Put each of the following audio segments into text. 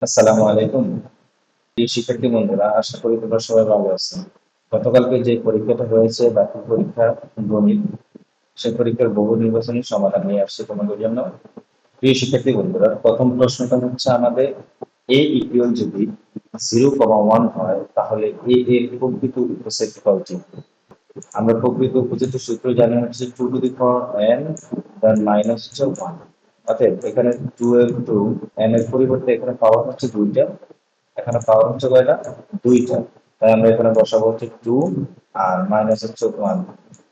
আসসালামু আলাইকুম। প্রিয় শিক্ষার্থী বন্ধুরা, আশা করি তোমরা সবাই ভালো আছো। গতকালকে যে পরীক্ষাটা হয়েছে বার্ষিক পরীক্ষা গণিত, সেই পরীক্ষার বহু নির্বাচনী সমাধান নিয়ে আসছে তোমাদের জন্য। প্রিয় শিক্ষার্থী বন্ধুরা, প্রথম প্রশ্নটা হচ্ছে আমাদের এ ইকুয়াল যদি 0,1 হয় তাহলে এ এর প্রকৃত উপসেট উচিত। আমরা প্রকৃত উপসেটের সূত্র জানি হচ্ছে 2 to the power n then minus হচ্ছে 1। অতএব এখানে 2 এর 2 n এর পরিবর্তে এখানে পাওয়ার হচ্ছে দুইটা, এখানে পাওয়ার হচ্ছে কয়টা, দুইটা। তাই আমরা এখানে বসাবো হচ্ছে 2 আর মাইনাস হচ্ছে 1।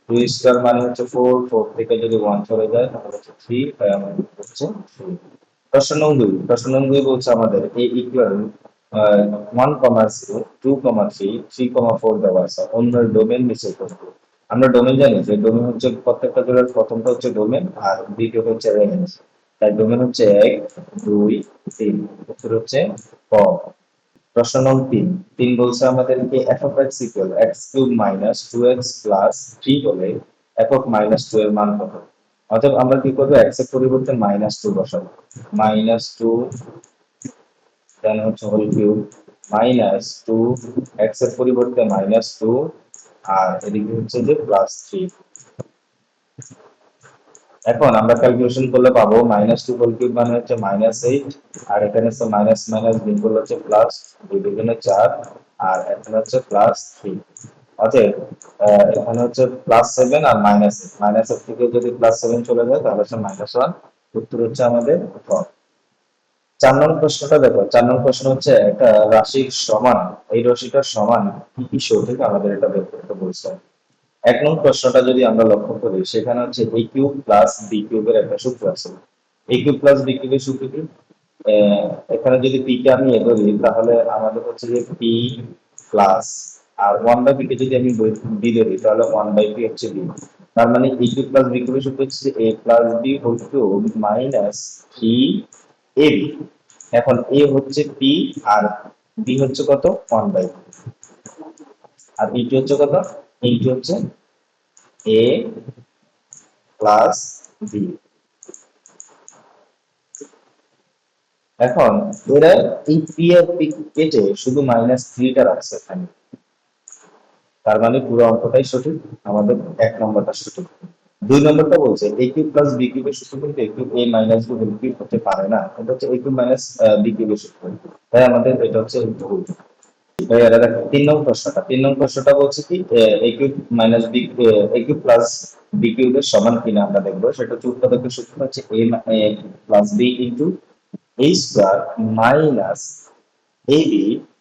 2 স্কয়ার মানে হচ্ছে 4, 4 থেকে যদি 1 চলে যায় তাহলে হচ্ছে 3, তাই আমাদের হচ্ছে 3। প্রশ্ন নং 2 বলছে আমাদের a ইকুয়াল 1,0, 2,3, 3,4 দেওয়া আছে, অন্য ডোমেন নিচে করবো। আমরা ডোমেন জানি যে ডোমেন হচ্ছে প্রত্যেকটা জোড়ার প্রথমটা হচ্ছে ডোমেন আর দ্বিতীয়টা হচ্ছে রেঞ্জ। তাই ডোমেন হচ্ছে 1, 2, 3, উত্তর হচ্ছে ক। প্রশ্ন নং 3, 3 বলছে আমাদেরকে f of x equal x cube minus 2x plus 3 হলে f of minus 2 এর মান কত। অতএব আমরা কি করবো, x এর পরিবর্তে মাইনাস 2 বসাবো। মাইনাস 2 দেন হচ্ছে হোল কিউব মাইনাস 2, x এর পরিবর্তে মাইনাস 2 আর এদিকে হচ্ছে যে প্লাস 3। এখন আমরা ক্যালকুলেশন করলে পাবো মাইনাস 2 হোল কিউব মানে হচ্ছে -8, আর এখানে হচ্ছে মাইনাস মাইনাস গুণ করলে হচ্ছে প্লাস, 2 দুগুণে 4 আর এখানে হচ্ছে প্লাস 3। অতএব এখানে হচ্ছে +7 আর মাইনাস থেকে যদি +7 চলে যায় তাহলে হচ্ছে -1। উত্তর হচ্ছে আমাদের খ। 4 নং প্রশ্নটা দেখো, 4 নং প্রশ্ন হচ্ছে একটা রাশির সমান, এই রাশিটার সমান কি কি সঠিক আমাদের এটা বের করতে বলছে। 1 নং প্রশ্নটা যদি আমরা লক্ষ্য করি সেখানে হচ্ছে a কিউব প্লাস b কিউবের একটা সূত্র আছে। a কিউব প্লাস b কিউবের সূত্র কি? এখানে যদি p কে আমি এ ধরি তাহলে আমাদের হচ্ছে যে p প্লাস আর 1/p কে যদি আমি b ধরি তাহলে 1/p হচ্ছে b। তার মানে a কিউব প্লাস b কিউবের সূত্র হচ্ছে a plus b whole cube minus 3ab। এখন a হচ্ছে p আর b হচ্ছে কত, 1/p, আর ইটি হচ্ছে কত, ইটি হচ্ছে a প্লাস বি। এখন এরা এই পি আর পি কেটে শুধু -3টা রাখছে এখানে, তার মানে পুরো অঙ্কটাই সঠিক, আমাদের 1 নম্বরটা সঠিক। 2 নম্বরটা বলছে এ কিউব প্লাস বি কিউবের সূত্র কিন্তু এ কিউব এ মাইনাস বি হোল কিউব হতে পারে না, এটা হচ্ছে এ কিউব মাইনাস বি কিউবের সূত্র। তাই আমাদের এটা হচ্ছে ভুল। এবার এরা দেখো 3 নং প্রশ্নটা বলছে কি এ কিউব মাইনাস বি, এ কিউব প্লাস বি কিউবের সমান কিনা আমরা দেখবো। সেটা হচ্ছে উৎপাদকের সূত্র হচ্ছে a plus b into a square minus ab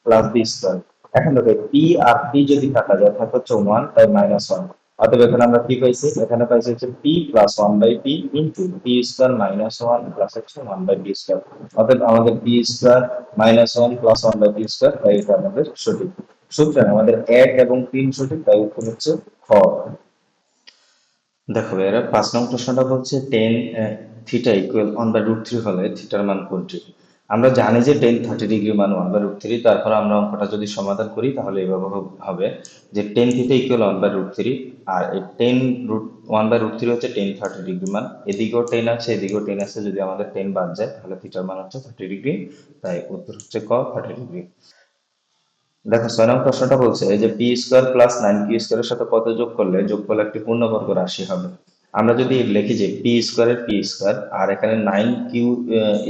plus b square. এখন দেখো p আর p যদি কাটা যায় থাকে হচ্ছে 1, তাই -1। অতএব এখানে আমরা কি পাইছি, এখানে পাইছি হচ্ছে p plus 1/p into p square minus 1 plus হচ্ছে 1/p স্কয়ার। অতএব আমাদের p square -1 plus 1/p square, তাই এটা আমাদের সঠিক। সুতরাং আমাদের 1 এবং 3 সঠিক, তাই উত্তর হচ্ছে খ। দেখো এরা 5 নং প্রশ্নটা বলছে টেন থিটা ইকুয়াল 1/√3 হলে থিটার মান কোনটি। আমরা জানি যে টেন 30 ডিগ্রি মান 1/√3, তারপর আমরা অঙ্কটা যদি সমাধান করি তাহলে এভাবে হবে যে টেন থিটা ইকুয়াল 1/√3, আর এই টেন রুট 1/√3 হচ্ছে টেন 30 ডিগ্রি মান, এদিকেও টেন আছে এদিকেও টেন আছে, যদি আমাদের টেন বাদ যায় তাহলে থিটার মান হচ্ছে 30 ডিগ্রি, তাই উত্তর হচ্ছে ক, 30 ডিগ্রি। দেখো 6 নং প্রশ্নটা বলছে এই যে পি স্কোয়ার প্লাস 9q স্কোয়ারের সাথে কত যোগ করলে একটি পূর্ণবর্গ রাশি হবে। আমরা যদি লিখি যে পি স্কোয়ারের পি স্কোয়ার আর এখানে 9q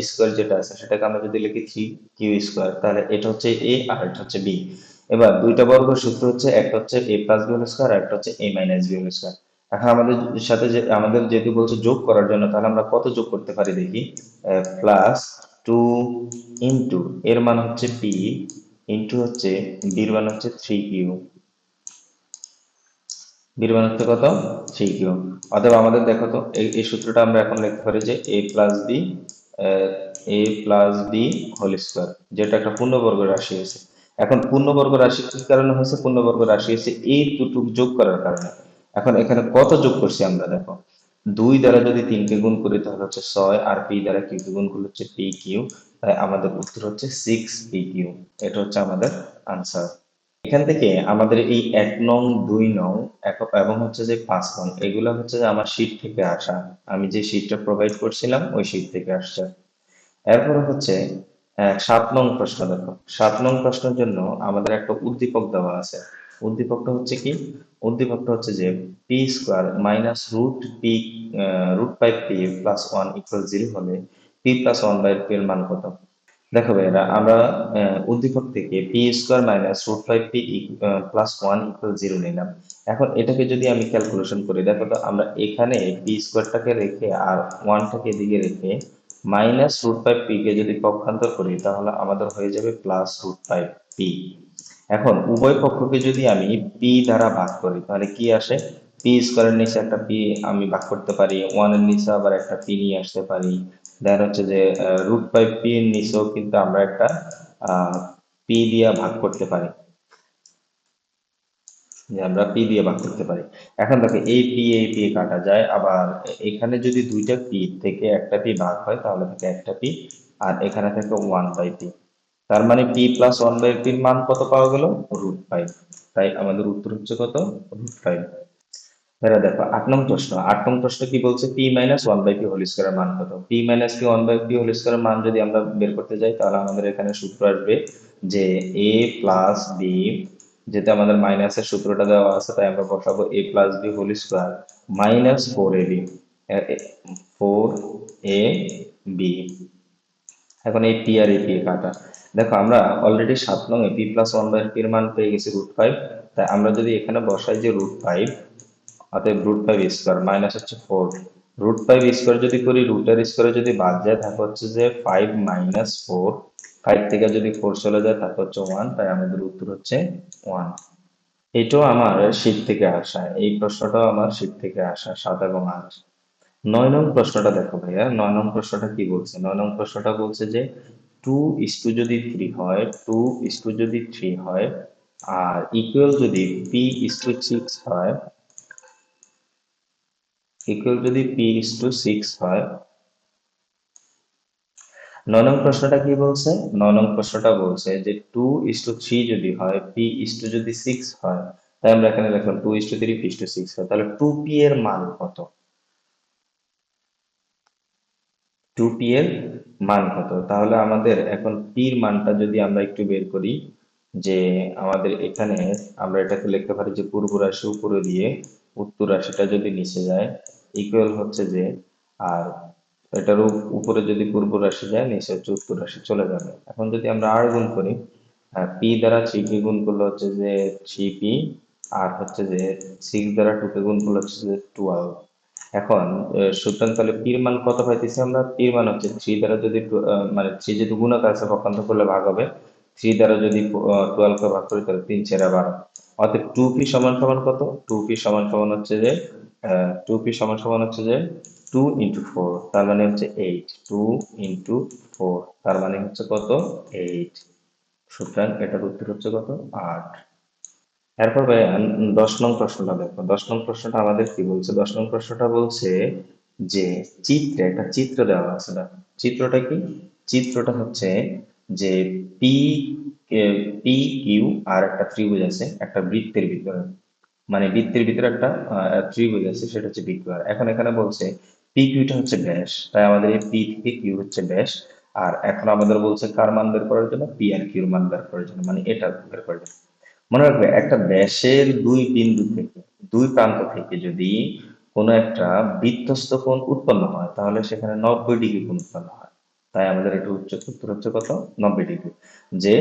স্কোয়ার যেটা আছে সেটাকে আমরা যদি লিখি 3q স্কোয়ার, তাহলে এটা হচ্ছে এ আর এটা হচ্ছে বি। এবার দুইটা বর্গের সূত্র হচ্ছে একটা হচ্ছে a plus b whole square আর একটা হচ্ছে এ মাইনাস বি হোল স্কোয়ার। এখন আমাদের সাথে যে আমাদের যেহেতু বলছে যোগ করার জন্য, তাহলে আমরা কত যোগ করতে পারি দেখি। +2 ইন্টু এর মান হচ্ছে পি ইন্টু হচ্ছে বির মান হচ্ছে 3q, বির মান হচ্ছে কত, 3q। অতএব আমাদের দেখো তো এই সূত্রটা আমরা এখন লিখতে পারি যে a plus b whole square, যেটা একটা পূর্ণবর্গ রাশি আছে। এখন পূর্ণবর্গ রাশি কি কারণে হয়েছে, পূর্ণবর্গ রাশি হচ্ছে এই দুটো যোগ করার কারণে। এখন এখানে কত যোগ করছি আমরা দেখো, 2 দ্বারা যদি 3কে গুণ করি তাহলে হচ্ছে 6, আর পি দ্বারা কিউ কে গুণ করলে হচ্ছে পি কিউ, তাই আমাদের উত্তর হচ্ছে 6pq। এটা হচ্ছে আমাদের আনসার। এখান থেকে আমাদের এই 1 নং, 2 নং এবং হচ্ছে যে 5 নং, এগুলো হচ্ছে যে আমার শীট থেকে আসা, আমি যে শীটটা প্রোভাইড করছিলাম ওই শীট থেকে আসছে। এরপরে হচ্ছে হ্যাঁ, 7 নং প্রশ্ন দেখো। 7 নং প্রশ্নের জন্য আমাদের একটা উদ্দীপক দেওয়া আছে। উদ্দীপকটা হচ্ছে কি? উদ্দীপকটা হচ্ছে যে p square minus root by p plus one equal zero হলে p plus one by p এর মান কত? দেখো ভাইয়েরা, আমরা উদ্দীপক থেকে p square minus root five p plus one equal zero নিলাম। এখন এটাকে যদি আমি ক্যালকুলেশন করি, দেখো তো আমরা এখানে পি স্কোয়ারটাকে রেখে আর ওয়ানটাকে এদিকে রেখে মাইনাস রুট ফাইভ পি কে যদি পক্ষান্তর করি তাহলে আমাদের হয়ে যাবে প্লাস রুট ফাইভ পি। এখন উভয় পক্ষকে যদি আমি পি দ্বারা ভাগ করি তাহলে কি আসে? পি স্কোয়ারের নিচে একটা পি আমি ভাগ করতে পারি, ওয়ানের নিচে আবার একটা পি নিয়ে আসতে পারি। দেন হচ্ছে যে রুট বাই পি এর নিচেও কিন্তু আমরা একটা পি দিয়ে ভাগ করতে পারি, যে আমরা পি দিয়ে ভাগ করতে পারি। এখন দেখো এই পি কাটা যায়, আবার এখানে যদি দুইটা পি থেকে একটা পি ভাগ হয় তাহলে থাকে একটা পি, আর এখানে থাকে ওয়ান বাই পি। তার মানে পি প্লাস ওয়ান বাই পির মান কত পাওয়া গেল? √5। তাই আমাদের উত্তর হচ্ছে কত? √5। এরা দেখো 8 নং প্রশ্ন। 8 নং প্রশ্ন কি বলছে? P minus one by p whole স্কোয়ারের মান কত? P minus p one by p whole স্কোয়ারের মান যদি আমরা বের করতে যাই তাহলে আমাদের এখানে সূত্র আসবে যে এ প্লাস বি, যেটা আমাদের মাইনাসের সূত্রটা দেওয়া আছে তাই আমরা বসাবো a plus b whole square minus four a b, four a b. এখন এই পি আর এই পি কাটা। দেখো আমরা অলরেডি 7 নং এ p plus one by p এর মান পেয়ে গেছি √5। তাই আমরা যদি এখানে বসাই যে √5, অতএব √5 স্কোয়ার মাইনাস হচ্ছে 4। √5 স্কোয়ার যদি করি, রুটের স্কোয়ারে যদি বাদ যায় থাকে হচ্ছে যে 5 মাইনাস 4। 5 থেকে যদি 4 চলে যায় থাকে হচ্ছে 1, তাই আমাদের উত্তর হচ্ছে 1। এটাও আমার শীট থেকে আসা, এই প্রশ্নটাও আমার শীট থেকে আসা, 7 এবং 8। 9 নং প্রশ্নটা দেখো ভাইয়া, 9 নং প্রশ্নটা কি বলছে? 9 নং প্রশ্নটা বলছে যে 2:3 যদি 3 হয়, 2:3 যদি 3 হয়, আর ইকুয়াল যদি p:6 হয়, ইকুয়াল যদি p:6 হয়। 9 নং প্রশ্নটা কি বলছে? 9 নং প্রশ্নটা বলছে যে 2:3 যদি হয়, p:যদি 6 হয়, তাই আমরা এখানে লিখলাম 2:3 p:6 হয়, তাহলে 2p এর মান কত? 2p এর মান কত? তাহলে আমাদের এখন p এর মানটা যদি আমরা একটু বের করি, যে আমাদের এখানে আমরা এটাকে লিখতে পারি যে পূর্ব রাশি উপরে দিয়ে উত্তর রাশিটা যদি নিচে যায়, ইকুয়াল হচ্ছে যে, আর এটার উপরে যদি পূর্ব রাশি যায় নিচে হচ্ছে উত্তর রাশি চলে যাবে। এখন যদি আমরা আর গুণ করি, পি দ্বারা 3 কে গুণ করলে হচ্ছে যে 3p, আর হচ্ছে যে 6 দ্বারা 2 কে গুণ করলে হচ্ছে যে 12। এখন সুতরাং তাহলে পির মান কত পাইতেছি আমরা? পির মান হচ্ছে 3 দ্বারা যদি মানে 3 যেহেতু গুণক আছে পক্ষান্তর করলে ভাগ হবে, 3 দ্বারা যদি 12 কে ভাগ করি তাহলে 3 4 12। অতএব 2p সমান সমান কত? 2p সমান সমান হচ্ছে যে 2p সমান সমান হচ্ছে যে 2 into 4, তার মানে হচ্ছে 8। 2 into 4 তার মানে হচ্ছে কত? 8। সুতরাং এটার উত্তর হচ্ছে কত? 8। এরপর ভাই 10 নং প্রশ্নটা দেখো। 10 নং প্রশ্নটা আমাদের কি বলছে? 10 নং প্রশ্নটা বলছে যে চিত্রে একটা চিত্র দেওয়া আছে। দেখো চিত্রটা কি? চিত্রটা হচ্ছে যে পি পি কিউ আর একটা ত্রিভুজ আছে একটা বৃত্তের ভিতরে, মানে বৃত্তের ভিতরে একটা ত্রিভুজ আছে, সেটা হচ্ছে পি কিউ আর। এখন এখানে বলছে পি কিউটা হচ্ছে ব্যাস, তাই আমাদের এই পি থেকে কিউ হচ্ছে ব্যাস। আর এখন আমাদের বলছে কার মান বের করার জন্য? পি আর কিউর মান বের করার জন্য, মানে এটা বের করার জন্য। মনে রাখবে একটা ব্যাসের দুই বিন্দু থেকে, দুই প্রান্ত থেকে যদি কোনো একটা বৃত্তস্থ কোণ উৎপন্ন হয় তাহলে সেখানে 90° কোণ উৎপন্ন হয়। তাই আমাদের এটা উত্তর হচ্ছে কত? 90°। যে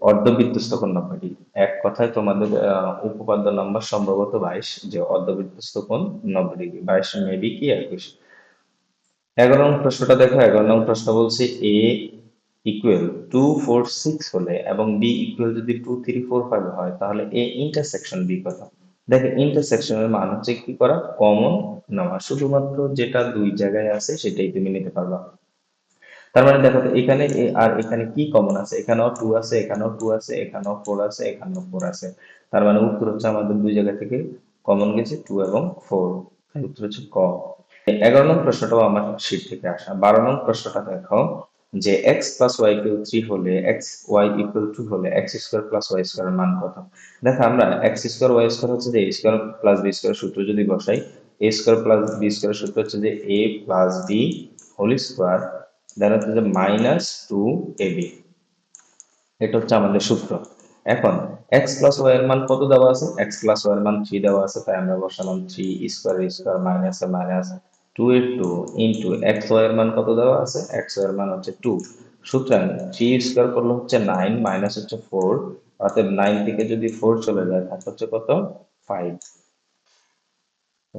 অর্ধবৃত্তস্থ কোণ 90°। এক কথায় তোমাদের উপপাদ্য নাম্বার সম্ভবত 22, যে অর্ধবৃত্তস্থ কোণ 90°। 22 মেবি কি 21। 11 নং প্রশ্নটা দেখো। 11 নং প্রশ্ন বলছে এ ইকুয়াল 2 4 6 হলে এবং বি ইকুয়াল যদি 2 3 4 5 হয় তাহলে এ ইন্টারসেকশন বি কত? দেখো ইন্টারসেকশনের মান হচ্ছে কি করা? কমন নেওয়া, শুধুমাত্র যেটা দুই জায়গায় আছে সেটাই তুমি নিতে পারবা। তার মানে দেখো তো এখানে এ আর এখানে কি কমন আছে? এখানেও 2 আছে, এখানেও 2 আছে, এখানেও 4 আছে, এখানেও 4 আছে। তার মানে উত্তর হচ্ছে আমাদের দুই জায়গা থেকে কমন গেছে 2 এবং 4। তাই উত্তর হচ্ছে ক। 11 নং প্রশ্নটাও আমার শীট থেকে আসা। 12 নং প্রশ্নটা দেখো যে এক্স প্লাস ওয়াই ইকুয়াল 3 হলে এক্স ওয়াই ইকুয়াল 2 হলে এক্স স্কোয়ার প্লাস ওয়াই স্কোয়ারের মান কত? দেখো আমরা এক্স স্কোয়ার ওয়াই স্কোয়ার হচ্ছে যে এ স্কোয়ার প্লাস বি স্কোয়ার সূত্র যদি বসাই, এ স্কোয়ার প্লাস বি স্কোয়ার সূত্র হচ্ছে যে এ প্লাস বি হোল স্কোয়ার, দেন হচ্ছে যে -2 ab। এটা হচ্ছে আমাদের সূত্র। এখন এক্স প্লাস ওয়াই এর মান কত দেওয়া আছে? এক্স প্লাস ওয়াই এর মান 3 দেওয়া আছে, তাই আমরা বসালাম 3 স্কোয়ার স্কোয়ার মাইনাস এ মাইনাস 2 এর 2 ইন্টু এক্স ওয়াই এর মান কত দেওয়া আছে? এক্স ওয়াই এর মান হচ্ছে 2। সুতরাং 3 স্কোয়ার করলে হচ্ছে 9 মাইনাস হচ্ছে 4, অর্থাৎ 9 থেকে যদি 4 চলে যায় তাহলে হচ্ছে কত? 5।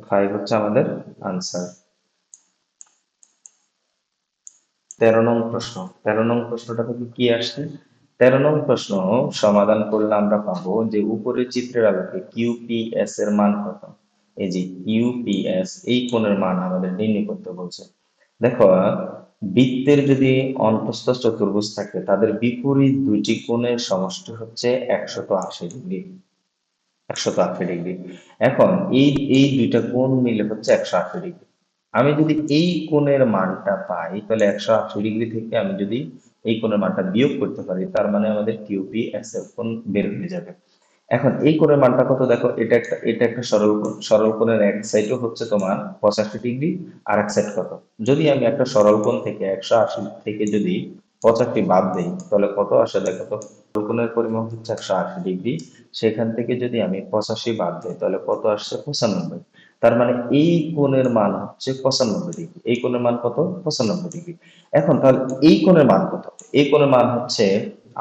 5 হচ্ছে আমাদের আনসার। 13 নং প্রশ্ন। 13 নং প্রশ্নটা থেকে কি আসছে? 13 নং প্রশ্ন সমাধান করলে আমরা পাবো যে উপরের চিত্রের আলোকে কিউপিএস এর মান কত। এই যে ইউপিএস, এই কোণের মান আমাদের নির্ণয় করতে বলছে। দেখো, বৃত্তের যদি অন্তঃস্থ চতুর্ভুজ থাকে তাদের বিপরীত দুইটি কোণের সমষ্টি হচ্ছে 180 ডিগ্রি। 180 ডিগ্রি। এখন এই এই দুইটা কোণ মিলে হচ্ছে 180 ডিগ্রি। আমি যদি এই কোণের মানটা পাই তাহলে 180 ডিগ্রি থেকে আমি যদি এই কোণের মানটা বিয়োগ করতে পারি, তার মানে আমাদের কিউপিএস এর কোণ বের হয়ে যাবে। এখন এই কোণের মানটা কত? দেখো, এটা একটা সরল কোণ। সরল কোণের এক সাইডও হচ্ছে তোমার 85 ডিগ্রি, আর এক সাইড কত? যদি আমি একটা সরল কোণ থেকে 180 থেকে যদি 85 বাদ দেই তাহলে কত আসে? দেখো তো, সরল কোণের পরিমাপ হচ্ছে 180 ডিগ্রি, সেখান থেকে যদি আমি 85 বাদ দিই তাহলে কত আসছে? 95। তার মানে এই কোণের মান হচ্ছে 95 ডিগ্রি। এই কোণের মান কত? 95 ডিগ্রি। এখন তাহলে এই কোণের মান কত? এই কোণের মান হচ্ছে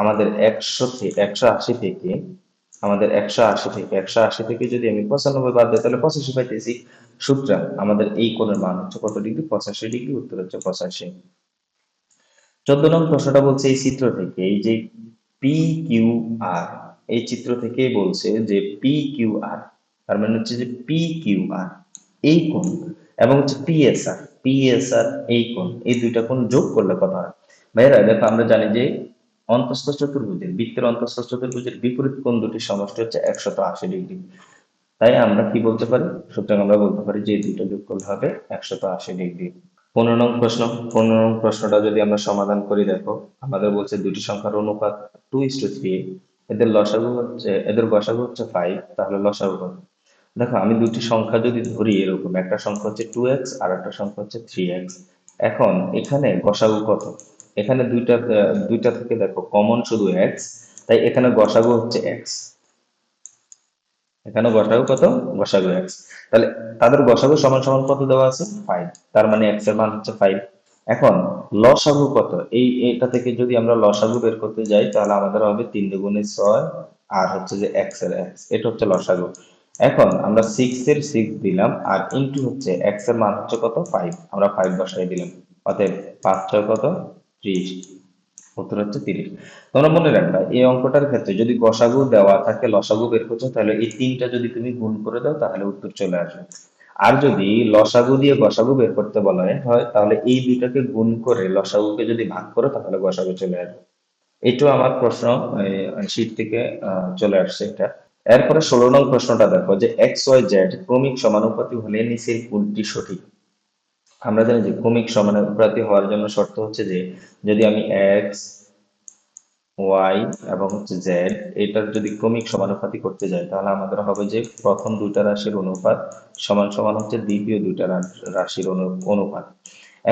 আমাদের 180 থেকে আমাদের 180 থেকে যদি আমি 95 বাদ দিই তাহলে 85 পাইতেছি। সুতরাং আমাদের এই কোণের মান হচ্ছে কত ডিগ্রি? 85 ডিগ্রি। উত্তর হচ্ছে 85। 14 নং প্রশ্নটা বলছে এই চিত্র থেকে এই যে পি কিউ আর, এই চিত্র থেকেই বলছে যে পি কিউ আর, তার মানে হচ্ছে যে পি কিউ আর এই কোণ এবং হচ্ছে পিএসআর এই কোণ, এই দুইটা কোণ যোগ করলে কত হয়? ভাইরা দেখো, আমরা জানি যে বৃত্তের অন্তঃস্থ চতুর্ভুজের বিপরীত কোণ দুটির সমষ্টি হচ্ছে 180 ডিগ্রি। তাই আমরা কি বলতে পারি? সুতরাং আমরা বলতে পারি যে এই দুইটা যোগ করলে হবে 180 ডিগ্রি। 15 নং প্রশ্ন। 15 নং প্রশ্নটা যদি আমরা সমাধান করি, দেখো আমাদের বলছে দুটি সংখ্যার অনুপাত 2:3, এদের গসাগু হচ্ছে 5, তাহলে লসাগু কত? দেখো, আমি দুটি সংখ্যা যদি ধরি এরকম, একটা সংখ্যা হচ্ছে 2x আর একটা সংখ্যা হচ্ছে 3x। এখন এখানে গসাগু কত? এখানে দুইটা থেকে দেখো কমন শুধু x, তাই এখানে গসাগু হচ্ছে x। এখানে গসাগু কত? গসাগু x। তাহলে তাদের গসাগু সমান সমান কত দেওয়া আছে? 5। তার মানে x এর মান হচ্ছে 5। এখন লসাগু কত? এটা থেকে যদি আমরা লসাগু বের করতে যাই তাহলে আমাদের হবে 3 দুগুণে 6 আর হচ্ছে যে x এর x, এটা হচ্ছে লসাগু। এখন আমরা 6 এর 6 দিলাম আর ইনটু হচ্ছে x এর মান হচ্ছে কত? 5। আমরা 5 বসাই দিলাম। অতএব 5 6 কত? 30। উত্তর হচ্ছে 30। তোমরা মনে রাখবা, এই অঙ্কটার ক্ষেত্রে যদি গসাগু দেওয়া থাকে, লসাগু বের করছো, তাহলে এই তিনটা যদি তুমি গুণ করে দাও তাহলে উত্তর চলে আসবে। আর যদি লসাগু দিয়ে গসাগু বের করতে বলা হয় তাহলে এই দুইটাকে গুণ করে লসাগুকে যদি ভাগ করো তাহলে গসাগু চলে আসবে। এটাও আমার প্রশ্ন শীট থেকে চলে আসছে এটা। এরপরে 16 নং প্রশ্নটা দেখো যে এক্স ওয়াই জেড ক্রমিক সমানুপাতি হলে নিচের কোনটি সঠিক? আমরা জানি যে ক্রমিক সমানুপাতি হওয়ার জন্য শর্ত হচ্ছে যে যদি আমি এক্স ওয়াই এবং হচ্ছে জেড এটার যদি ক্রমিক সমানুপাতি করতে যাই তাহলে আমাদের হবে যে প্রথম দুইটা রাশির অনুপাত সমান সমান হচ্ছে দ্বিতীয় দুইটা রাশির অনুপাত।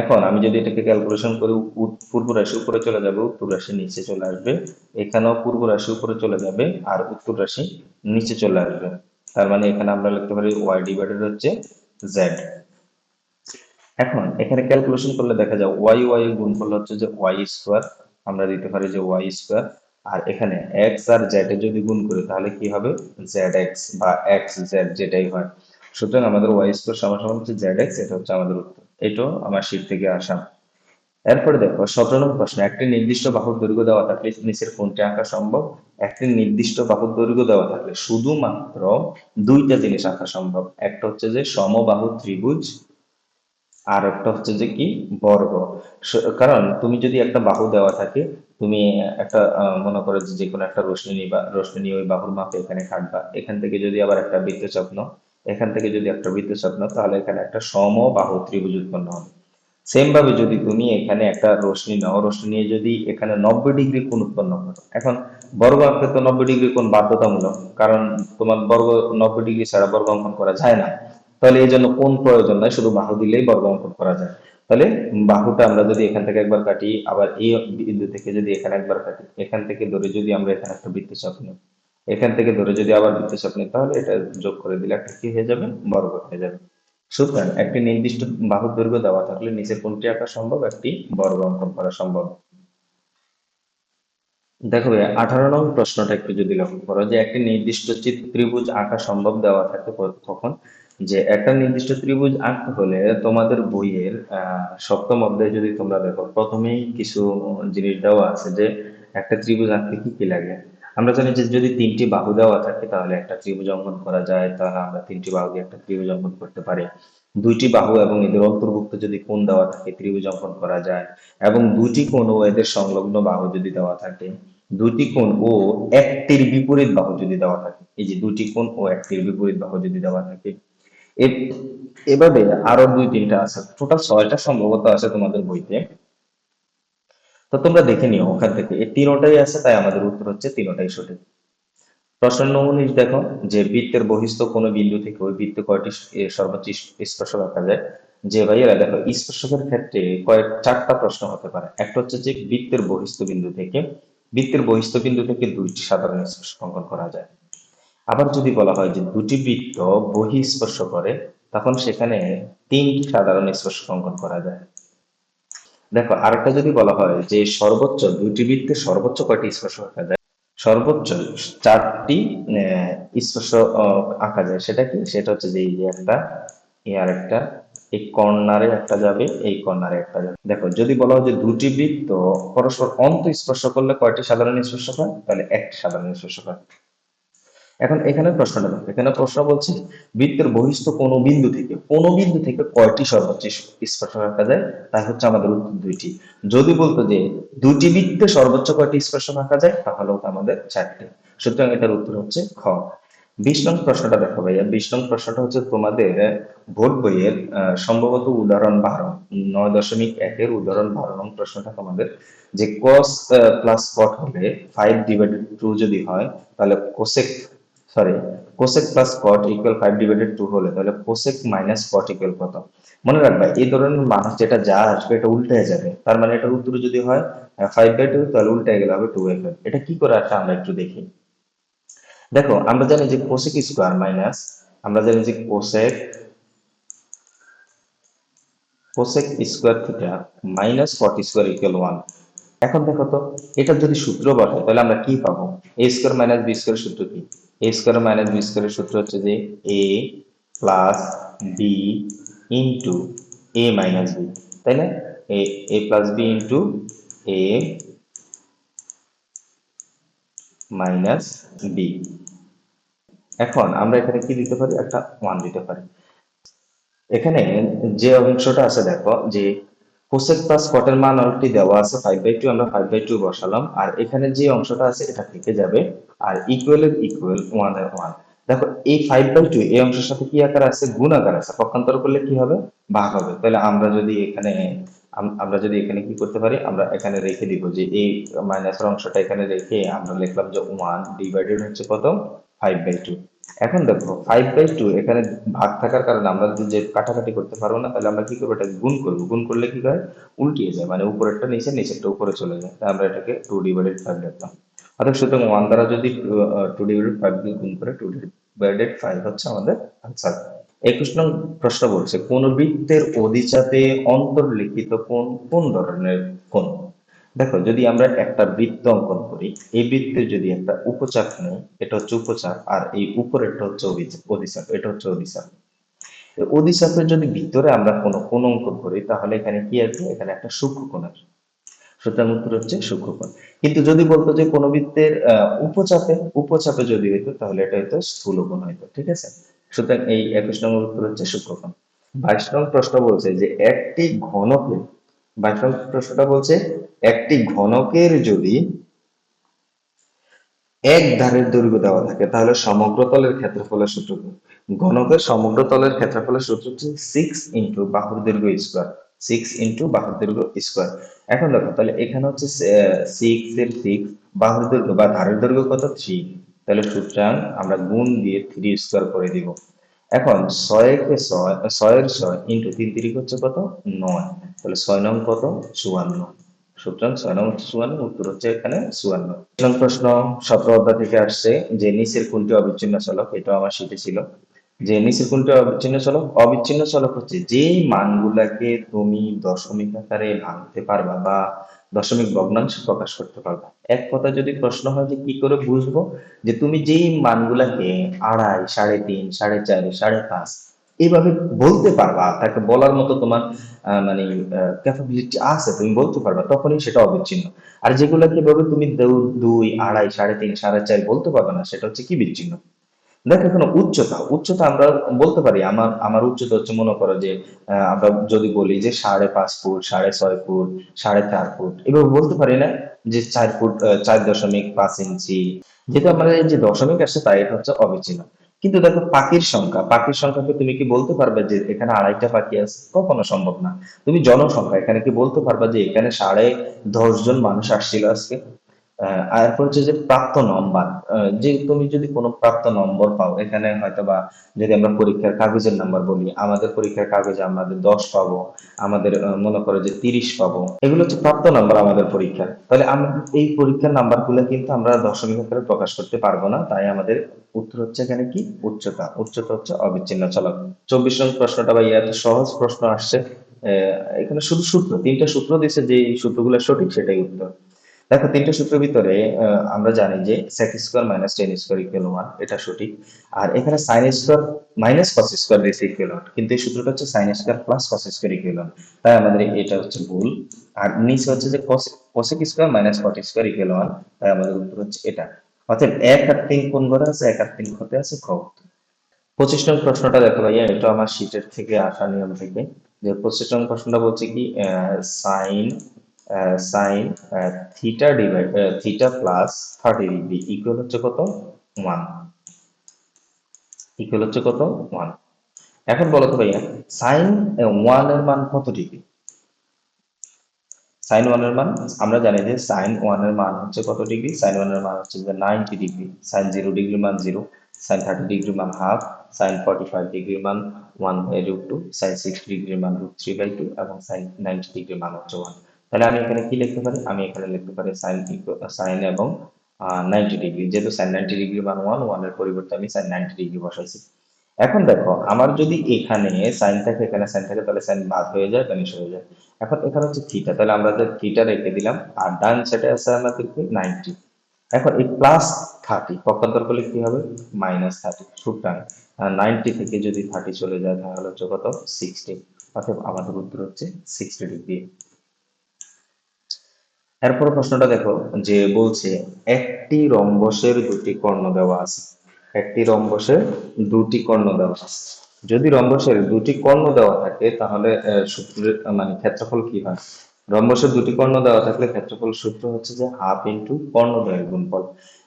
এখন আমি যদি এটাকে ক্যালকুলেশন করি, পূর্ব রাশি উপরে চলে যাবে, উত্তর রাশি নিচে চলে আসবে। এখানেও পূর্ব রাশি উপরে চলে যাবে আর উত্তর রাশি নিচে চলে আসবে। তার মানে এখানে আমরা লিখতে পারি ওয়াই ডিভাইডেড হচ্ছে জেড। এখন এখানে ক্যালকুলেশন করলে দেখা যায় ওয়াই ওয়াই এর গুণফল হচ্ছে যে ওয়াই স্কোয়ার, আমরা দিতে পারি যে ওয়াই স্কোয়ার। আর এখানে এক্স আর জেড এ যদি গুণ করি তাহলে কি হবে? জেড এক্স বা এক্স জেড যেটাই হয়। সুতরাং আমাদের ওয়াই স্কোয়ার সমান সমান হচ্ছে জেড এক্স, এটা হচ্ছে আমাদের উত্তর। এটাও আমার শীট থেকে আসা। এরপরে দেখো 17 নং প্রশ্ন, একটি নির্দিষ্ট বাহুর দৈর্ঘ্য দেওয়া থাকলে নিচের কোনটি আঁকা সম্ভব? একটি নির্দিষ্ট বাহুর দৈর্ঘ্য দেওয়া থাকলে শুধুমাত্র দুইটা জিনিস আঁকা সম্ভব। একটা হচ্ছে যে সমবাহু ত্রিভুজ, আর একটা হচ্ছে যে কি? বর্গ। কারণ তুমি যদি একটা বাহু দেওয়া থাকে, তুমি একটা মনে করো যে কোনো একটা রশ্মি নিবা, রশ্মি নিয়ে ওই বাহুর মাপে এখানে কাটবা, এখান থেকে যদি আবার একটা বৃত্তচাপ নাও, এখান থেকে যদি একটা বৃত্তচাপ নাও, তাহলে এখানে একটা সমবাহু ত্রিভুজ উৎপন্ন হবে। সেম ভাবে যদি তুমি এখানে একটা রশ্মি নাও, রশ্মি নিয়ে যদি এখানে 90 ডিগ্রি কোণ উৎপন্ন করো, এখন বর্গ আঁকতে তো 90 ডিগ্রি কোণ বাধ্যতামূলক, কারণ তোমার বর্গ 90 ডিগ্রি ছাড়া বর্গ অঙ্কন করা যায় না। তাহলে এই জন্য কোণ প্রয়োজন নয়, শুধু বাহু দিলেই বর্গ অঙ্কন করা যায়। তাহলে বাহুটা আমরা যদি এখান থেকে একবার কাটি, আবার এই বিন্দু থেকে যদি এখানে একবার কাটি, এখান থেকে ধরে যদি আমরা এখানে একটা বৃত্তচাপ নিই, এখান থেকে ধরে যদি আবার বৃত্তচাপ নিই, তাহলে এটা যোগ করে দিলে একটা কি হয়ে যাবে, বর্গ হয়ে যাবে। সুতরাং একটি নির্দিষ্ট বাহুর দৈর্ঘ্য দেওয়া থাকলে নিচের কোনটি আঁকা সম্ভব, একটি বর্গ অঙ্কন করা সম্ভব। দেখো ভাইয়া 18 নং প্রশ্নটা একটু যদি লক্ষ্য করো, যে একটি নির্দিষ্ট ত্রিভুজ আঁকা সম্ভব দেওয়া থাকে কখন, যে একটা নির্দিষ্ট ত্রিভুজ আঁকতে হলে তোমাদের বইয়ের সপ্তম অধ্যায়ে যদি তোমরা দেখো, প্রথমেই কিছু জিনিস দেওয়া আছে যে একটা ত্রিভুজ আঁকতে কি কি লাগে। আমরা জানি যে যদি তিনটি বাহু দেওয়া থাকে তাহলে একটা ত্রিভুজ অঙ্কন করা যায়, তাহলে আমরা তিনটি বাহু দিয়ে একটা ত্রিভুজ অঙ্কন করতে পারি। দুইটি বাহু এবং এদের অন্তর্ভুক্ত যদি কোণ দেওয়া থাকে ত্রিভুজ অঙ্কন করা যায়, এবং দুটি কোণ ও এদের সংলগ্ন বাহু যদি দেওয়া থাকে, দুটি কোণ ও একটির বিপরীত বাহু যদি দেওয়া থাকে, এই যে দুটি কোণ ও একটির বিপরীত বাহু যদি দেওয়া থাকে, এভাবে আরো দুই তিনটা আছে, টোটাল 6টা সম্ভবত আছে তোমাদের বইতে। তো তোমরা দেখে নিও ওখান থেকে, এই তিনোটাই আছে, তাই আমাদের উত্তর হচ্ছে তিনোটাই সঠিক। প্রশ্ন নং 19 দেখো, যে বৃত্তের বহিস্থ কোনো বিন্দু থেকে ওই বৃত্তে কয়টি সর্বোচ্চ স্পর্শক আঁকা যায়। যে ভাইয়েরা দেখো, স্পর্শকের ক্ষেত্রে চারটা প্রশ্ন হতে পারে। একটা হচ্ছে যে বৃত্তের বহিস্থ বিন্দু থেকে দুইটি সাধারণ স্পর্শক অঙ্কন করা যায়। আবার যদি বলা হয় যে দুটি বৃত্ত বহিঃস্পর্শ করে, তখন সেখানে তিনটি সাধারণ স্পর্শক অঙ্কন করা যায়। দেখো আরেকটা যদি বলা হয় যে সর্বোচ্চ দুইটি বৃত্তে সর্বোচ্চ কয়টি স্পর্শক আঁকা যায়, সর্বোচ্চ 4টি স্পর্শ আঁকা যায়। সেটা কি, সেটা হচ্ছে যে এই যে একটা, এই আর একটা, এই কর্নারে একটা যাবে, এই কর্নারে একটা যাবে। দেখো যদি বলা হয় যে দুটি বৃত্ত পরস্পর অন্ত স্পর্শ করলে কয়টি সাধারণ স্পর্শক হয়, তাহলে একটি সাধারণ স্পর্শক হয়। এখন এখানে প্রশ্নটা দেখো, এখানে প্রশ্ন বলছে বৃত্তের বহিস্থ কোন বিন্দু থেকে কয়টি সর্বোচ্চ স্পর্শ রাখা যায়, তাই হচ্ছে আমাদের উত্তর দুইটি। যদি বলতো যে দুটি বৃত্তে সর্বোচ্চ কয়টি স্পর্শ রাখা যায়, তাহলে হতো আমাদের 4টি। সুতরাং এটার উত্তর হচ্ছে খ। 20 নং প্রশ্নটা দেখো ভাইয়া, 20 নং প্রশ্নটা হচ্ছে তোমাদের বোর্ড বইয়ের সম্ভবত উদাহরণ 12, 9.1-এর উদাহরণ 12 নং প্রশ্নটা তোমাদের, যে cos প্লাস cot হলে 5/2 যদি হয়, তাহলে sorry cosec plus cot equal 5/2 হলে তাহলে কোসেক মাইনাস কট ইকুয়াল কত। মনে রাখবা এই ধরনের মানুষ যেটা যা আসবে এটা উল্টে যাবে, তার মানে এটার উত্তর যদি হয় 5/2, তাহলে উল্টে গেলে হবে 2/5। এটা কি করে আসে আমরা একটু দেখি। দেখো আমরা জানি যে কোসেক স্কোয়ার মাইনাস, আমরা জানি যে cosec square theta minus cot square equal 1। এখন দেখো তো, এটা যদি সূত্র বসাই তাহলে আমরা কি পাবো, এ স্কোয়ার মাইনাস বি স্কোয়ারের সূত্র কি, এ স্কোয়ার মাইনাস বি স্কোয়ারের সূত্র হচ্ছে যে এ প্লাস বি ইন্টু এ মাইনাস বি, তাই না, এ প্লাস বি ইন্টু এ মাইনাস বি। এখন আমরা এখানে কি দিতে পারি, একটা 1 দিতে পারি। এখানে যে অংশটা আছে দেখো, যে কোসেক প্লাস কটের মান অলরেডি দেওয়া আছে 5/2, আমরা 5/2 বসালাম, আর এখানে যে অংশটা আছে এটা থেকে যাবে, আর ইকুয়ালের ইকুয়াল 1 এর 1। দেখো এই 5/2 এই অংশের সাথে কি আকার আছে, গুণ আকার আছে, পক্ষান্তর করলে কি হবে, ভাগ হবে। তাহলে আমরা যদি এখানে কি করতে পারি, আমরা এখানে রেখে দিব যে এই মাইনাসের অংশটা এখানে রেখে আমরা লিখলাম যে 1 ডিভাইডেড হচ্ছে কত, 5/2। এখন দেখো 5/2 এখানে ভাগ থাকার কারণে আমরা যে কাটাকাটি করতে পারবো না, তাহলে আমরা কি করবো, এটা গুণ করবো। গুণ করলে কি হয়, উল্টিয়ে যায়, মানে উপরেরটা নিচে, নিচেরটা উপরে চলে যায়। তাই আমরা এটাকে 2/5 লিখলাম। অর্থাৎ সুতরাং 1 দ্বারা যদি 2/5 দিয়ে গুণ করে 2/5 হচ্ছে আমাদের আনসার। 21 নং প্রশ্ন বলছে কোন বৃত্তের অধিচাপে অন্তর্লিখিত কোণ কোন ধরনের কোণ। দেখো যদি আমরা একটা বৃত্ত অঙ্কন করি, এই বৃত্তের যদি একটা উপচাপ নেই, এটা হচ্ছে উপচাপ, আর এই উপরেরটা হচ্ছে অধিচাপ, এটা হচ্ছে অধিচাপ। অধিচাপের যদি ভিতরে আমরা কোনো কোণ অঙ্কন করি, তাহলে এখানে কি আছে, এখানে একটা সূক্ষ্মকোণ আছে। সুতরাং উত্তর হচ্ছে সূক্ষ্মকোণ। কিন্তু যদি বলতো যে কোন বৃত্তের উপচাপে উপচাপে যদি হইতো, তাহলে এটা হয়তো স্থূলকোণ হইতো। ঠিক আছে, সুতরাং এই 21 নম্বর উত্তর হচ্ছে সূক্ষ্মকোণ। 22 নং প্রশ্ন বলছে যে একটি ঘনকে, 22 নং প্রশ্নটা বলছে একটি ঘনকের যদি এক ধারের দৈর্ঘ্য দেওয়া থাকে তাহলে সমগ্র তলের ক্ষেত্রফলের সূত্র কি। ঘনকের সমগ্র তলের ক্ষেত্রফলের সূত্র হচ্ছে 6 বাহুর দৈর্ঘ্য স্কোয়ার, 6 বাহুর দৈর্ঘ্য স্কোয়ার। এখন দেখো তাহলে এখানে হচ্ছে 6 বাহুর দৈর্ঘ্য বা ধারের দৈর্ঘ্য কত, 3। তাহলে সুতরাং আমরা গুণ দিয়ে 3 স্কোয়ার করে দিব। এখন ছয়কে ছয়, ছয়ের ছয় ইন্টু তিন তিরিক হচ্ছে কত, 9। তাহলে 6 নং কত, 54। সুতরাং 6 নং হচ্ছে 54, উত্তর হচ্ছে এখানে 54। প্রশ্ন 17 অধ্যায় থেকে আসছে যে নিচের কোনটি অবিচ্ছিন্ন চলক, এটা আমার শীটে ছিল। যে নিচের কোনটি অবিচ্ছিন্ন চলক? অবিচ্ছিন্ন চলক হচ্ছে যে মানগুলাকে তুমি দশমিক আকারে ভাঙতে পারবা বা দশমিক ভগ্নাংশে প্রকাশ করতে পারবা। এক কথা যদি প্রশ্ন হয় যে কি করে বুঝবো যে তুমি যেই মানগুলাকে 2.5, 3.5, 4.5, 5.5 এইভাবে বলতে পারবা, তাকে বলার মতো তোমার মানে ক্যাপাবিলিটি আছে, তুমি বলতে পারবা, তখনই সেটা অবিচ্ছিন্ন। আর যেগুলোকে এভাবে তুমি 2, 2.5, 3.5, 4.5 বলতে পারবে না, সেটা হচ্ছে কি, বিচ্ছিন্ন। দেখো এখানে উচ্চতা, উচ্চতা আমরা বলতে পারি আমার আমার উচ্চতা হচ্ছে, মনে করো যে আমরা যদি বলি যে 5.5 ফুট, 6.5 ফুট, 4.5 ফুট, এভাবে বলতে পারি না যে 4 ফুট 4.5 ইঞ্চি। যেহেতু আমাদের এই যে দশমিক আসছে তাই এটা হচ্ছে অবিচ্ছিন্ন। কিন্তু দেখো পাখির সংখ্যা, পাখির সংখ্যাকে তুমি কি বলতে পারবে যে এখানে 2.5টা পাখি আছে? কখনো সম্ভব না। তুমি জনসংখ্যা, এখানে কি বলতে পারবা যে এখানে 10.5 জন মানুষ আসছিল আজকে? আর এরপর হচ্ছে যে প্রাপ্ত নম্বর, যে তুমি যদি কোনো প্রাপ্ত নম্বর পাও, এখানে হয়তো বা যদি আমরা পরীক্ষার কাগজের নাম্বার বলি, আমাদের পরীক্ষার কাগজে আমাদের 10 পাবো, আমাদের মনে করো যে 30 পাবো, এগুলো হচ্ছে প্রাপ্ত নাম্বার আমাদের পরীক্ষার। তাহলে আমরা এই পরীক্ষার নাম্বারগুলো কিন্তু আমরা দশমিক আকারে প্রকাশ করতে পারবো না, তাই আমাদের উত্তর হচ্ছে এখানে কি, উচ্চতা। উচ্চতা হচ্ছে অবিচ্ছিন্ন চলক। 24 নং প্রশ্নটা ভাই এত সহজ প্রশ্ন আসছে। এখানে শুধু সূত্র, 3টা সূত্র দিয়েছে, যে এই সূত্রগুলো সঠিক সেটাই উত্তর। দেখো 3টা সূত্রের ভিতরে আমরা জানি যে sec square minus tan square equal 1, এটা সঠিক। আর এখানে sin square minus cos square দিয়েছে ইকুয়াল 1, কিন্তু এই সূত্রটা হচ্ছে sin square plus cos square equal 1, তাই আমাদের এটা হচ্ছে ভুল। আর নিচে হচ্ছে যে cosec square minus cot square equal 1, তাই আমাদের উত্তর হচ্ছে এটা। অর্থাৎ 1 আর 3 কোন ঘরে আছে? 1 আর 3 ঘরে আছে, খ। 25 নং প্রশ্নটা দেখো ভাইয়া, এটা আমার শীটের থেকে আসা নিয়ম থেকে। যে 25 নং প্রশ্নটা বলছে কি, sine sine theta divide theta plus 30 degree equal হচ্ছে কত, 1। ইকুয়াল হচ্ছে কত, 1। এখন বলো তো ভাইয়া, সাইন 1 এর মান কত ডিগ্রি? সাইন 1 এর মান আমরা জানি যে সাইন 1 এর মান হচ্ছে কত ডিগ্রি? সাইন 1 এর মান হচ্ছে যে 90 ডিগ্রি। সাইন 0 ডিগ্রি মান 0, সাইন 30 ডিগ্রি মান হাফ, সাইন 45 ডিগ্রি মান 1/√2, সাইন 60 ডিগ্রি মান √3/2 এবং সাইন 90 ডিগ্রি মান হচ্ছে 1। তাহলে আমি এখানে কি লিখতে পারি? আমি এখানে লিখতে পারি সাইন সাইন এবং 90 ডিগ্রি। যেহেতু সাইন 90 ডিগ্রি মান 1, 1 এর পরিবর্তে আমি সাইন 90 ডিগ্রি বসাইছি। এখন দেখো আমার যদি এখানে সাইন থাকে, এখানে সাইন থাকে, তাহলে সাইন বাদ হয়ে যায়, ভ্যানিশ হয়ে যায়। এখন এখানে হচ্ছে থিটা, তাহলে আমরা যে থিটা রেখে দিলাম, আর ডান সাইডে আছে আমাদের কি, 90। এখন এই প্লাস 30 পক্ষান্তর করলে কি হবে, -30। সুতরাং 90 থেকে যদি 30 চলে যায় তাহলে হচ্ছে কত, 60। অর্থাৎ আমাদের উত্তর হচ্ছে 60 ডিগ্রি। এরপর প্রশ্নটা দেখো, যে বলছে একটি রম্বসের দুটি কর্ণ দেওয়া আছে। একটি রম্বসের দুটি কর্ণ দেওয়া আছে। যদি রম্বসের দুটি কর্ণ দেওয়া থাকে তাহলে সূত্রের মানে ক্ষেত্রফল কি হয়? রম্বসের দুটি কর্ণ দেওয়া থাকলে ক্ষেত্রফল সূত্র হচ্ছে যে হাফ ইন্টু কর্ণদ্বয়ের গুণফল।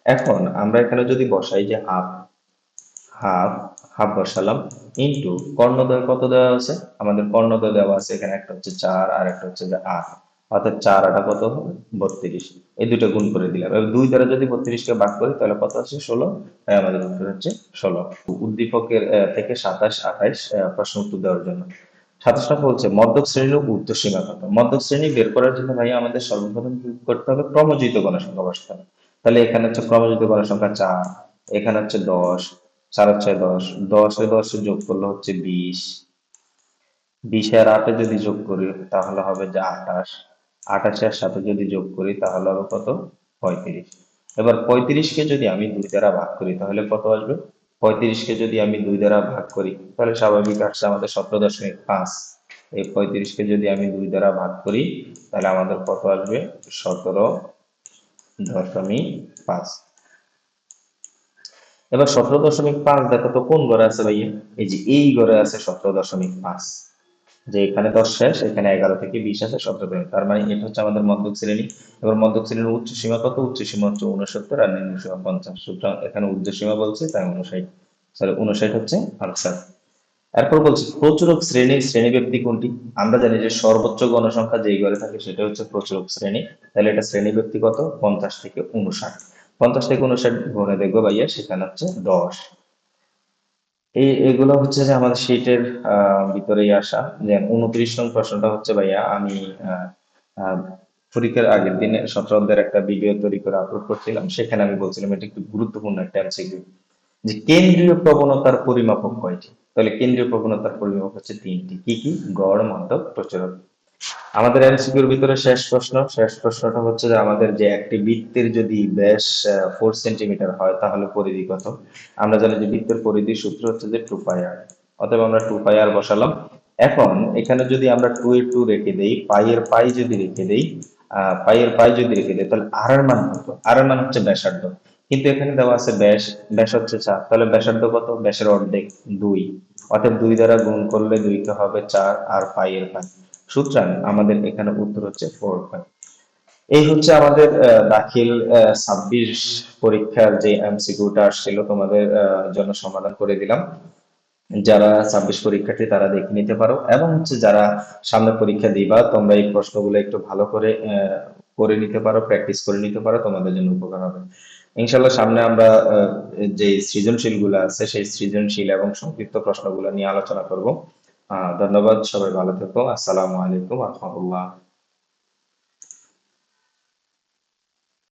এখন আমরা এখানে যদি বসাই যে হাফ, হাফ হাফ বসালাম, ইন্টু কর্ণদ্বয় কত দেওয়া আছে? আমাদের কর্ণদ্বয় দেওয়া আছে এখানে, একটা হচ্ছে 4 আর একটা হচ্ছে যে 8। অর্থাৎ 4 8 কত হবে, 32। এই দুটো গুণ করে দিলাম, এবার 2 দ্বারা যদি 32কে ভাগ করি তাহলে কত আছে, 16। তাই আমাদের উত্তর হচ্ছে 16। উদ্দীপকের থেকে 27 28 প্রশ্ন উত্তর দেওয়ার জন্য। 27 নম্বর বলছে মধ্যক শ্রেণীর ঊর্ধ্বসীমা কত? মধ্যক শ্রেণী বের করার জন্য ভাই আমাদের সর্বপ্রথম কি করতে হবে, ক্রমজিত গণসংখ্যা বসাতে হবে। তাহলে এখানে হচ্ছে ক্রমজিত গণসংখ্যা 4, এখানে হচ্ছে 10, 4 আর 6 10, 10 যোগ করলে হচ্ছে 20, 20 আর 8 যদি যোগ করি তাহলে হবে যে 28, 28 এর সাথে যদি যোগ করি তাহলে হবে কত, 35। এবার 35কে যদি আমি 2 দ্বারা ভাগ করি তাহলে কত আসবে? 35কে যদি আমি 2 দ্বারা ভাগ করি তাহলে স্বাভাবিক আসছে আমাদের 17.5। এই 35কে যদি আমি 2 দ্বারা ভাগ করি তাহলে আমাদের কত আসবে, 17.5। এবার 17.5 দেখো তো কোন ঘরে আছে ভাইয়া? এই যে এই ঘরে আছে 17.5। যে এখানে 10 শেষ, এখানে 11 থেকে 20 আছে, 17। তার মানে এটা হচ্ছে আমাদের মধ্যক শ্রেণী। এবার মধ্যক শ্রেণীর উচ্চ সীমা কত? উচ্চ সীমা হচ্ছে 69 আর নিম্ন সীমা 50। সুতরাং এখানে উচ্চ সীমা বলছে তাই 59, সরি 59 হচ্ছে আনসার। এরপর বলছি প্রচুরক শ্রেণীর শ্রেণীব্যক্তি কোনটি? আমরা জানি যে সর্বোচ্চ গণসংখ্যা যেই ঘরে থাকে সেটা হচ্ছে প্রচুরক শ্রেণী। তাহলে এটা শ্রেণীব্যক্তি কত? 50 থেকে 59। 50 থেকে 59 গুণে দেখবো ভাইয়া, সেখানে হচ্ছে 10। এগুলো হচ্ছে যে আমাদের শীটের ভিতরেই আসা। যে 29 নং প্রশ্নটা হচ্ছে ভাইয়া, আমি আহ, আহ, পরীক্ষার আগের দিনে ছাত্রদের একটা ভিডিও তৈরি করে আপলোড করছিলাম, সেখানে আমি বলছিলাম এটা একটু গুরুত্বপূর্ণ একটা এমসিকিউ, যে কেন্দ্রীয় প্রবণতার পরিমাপক কয়টি। তাহলে কেন্দ্রীয় প্রবণতার পরিমাপক হচ্ছে তিনটি, কি কি? গড়, মধ্যক, প্রচুরতা। আমাদের এমসিকিউর ভিতরে শেষ প্রশ্নটা হচ্ছে যে আমাদের যে একটি বৃত্তের যদি ব্যাস 4 সেন্টিমিটার হয় তাহলে পরিধি কত। আমরা জানি যে বৃত্তের পরিধির সূত্র হচ্ছে যে 2 পাই আর। অতএব আমরা 2 পাই আর বসালাম। এখন এখানে যদি আমরা 2 এর 2 রেখে দেই, পাই এর পাই যদি রেখে দেই, পাই এর পাই যদি রেখে দেই, তাহলে আর এর মান কত? আর এর মান হচ্ছে ব্যাসার্ধ। কিন্তু এখানে দেওয়া আছে ব্যাস, ব্যাস হচ্ছে 4, তাহলে ব্যাসার্ধ কত? ব্যাসের অর্ধেক 2। অর্থাৎ 2 দ্বারা গুণ করলে 2 কে হবে 4, আর পাই এর পাই। সুতরাং আমাদের এখানে উত্তর হচ্ছে 4 পাই। এই হচ্ছে আমাদের দাখিল 26 পরীক্ষার যে এমসিকিউটা আসছিল, তোমাদের জন্য সমাধান করে দিলাম। যারা 26 পরীক্ষার্থী তারা দেখে নিতে পারো, এবং হচ্ছে যারা সামনে পরীক্ষা দিবা তোমরা এই প্রশ্নগুলো একটু ভালো করে করে নিতে পারো, প্র্যাকটিস করে নিতে পারো, তোমাদের জন্য উপকার হবে। ইনশাল্লাহ সামনে আমরা যে সৃজনশীল গুলো আছে সেই সৃজনশীল এবং সংক্ষিপ্ত প্রশ্নগুলো নিয়ে আলোচনা করব। ধন্যবাদ, সবাই ভালো থেকো। আসসালামু আলাইকুম রহমতুল্লাহ।